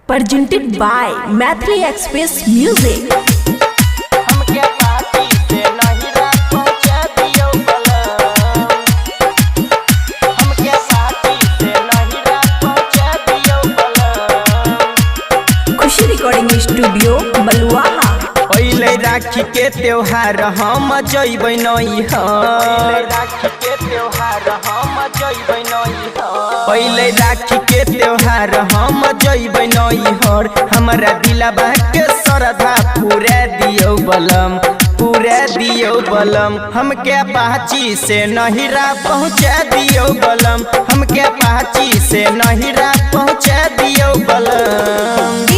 presented by Mathli Express Music. Khushi recording studio Baluaha. पहले राखी के त्योहार हम जइबै नैहर। पहले राखी के त्योहार हम जइबै नैहर। हमरा दिलवा के श्रद्धा पूरा दियो बलम, पूरा दियो बलम। हमके पाची से नहिरा पहुँचा दियो बलम, हमके पाची से नहिरा पहुँचा दियो बलम।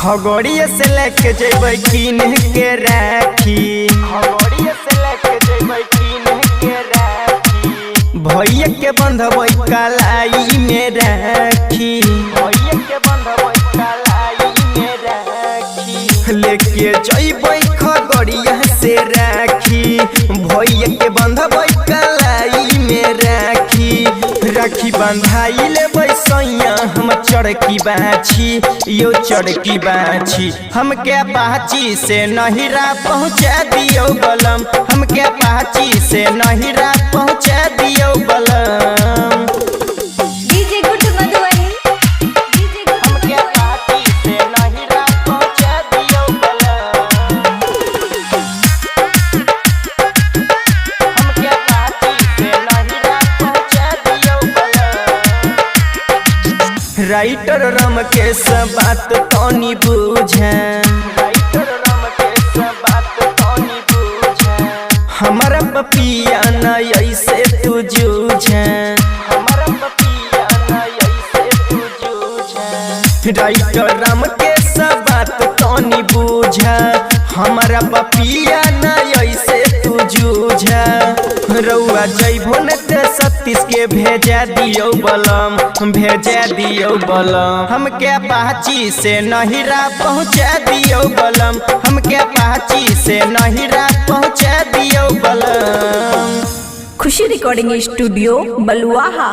खगड़िया से लेके जेबै कीन के राखी, खगड़िया से लेके जेबै कीन के राखी। भैया के बंधबै कलाई में राखी, भैया के बंधबै कलाई में राखी। लेके जेबै खगड़िया से राखी, भैया के बंधबै कलाई में राखी। राखी बंधाई लेबै सैया हम चढ़की बाछी, यो चढ़की बाछी। हमके पाची से नहिरा पहुँचा दियो बलम, हमके पाची से नहिरा पहुँचा दियो बलम। राइटर रम के सब बात तनी बुझे, राइटर रम के सब बात तनी बुझे। हमारा पपिया न ऐसे तू जूझे, हमारा पपिया न ऐसे तू जूझे। राइटर रम के सब बात तनी बुझे, हमारा पपिया न ऐसे तू जूझे। रउआ जइबो न ते सतीश के भेजा दियो बलम, भेजा दियो बलम। हमके पाची से नहिरा पहुँचा दियो बलम, हमके पाची से नहिरा पहुँचा दियो बलम। खुशी रिकॉर्डिंग स्टूडियो बलुआहा।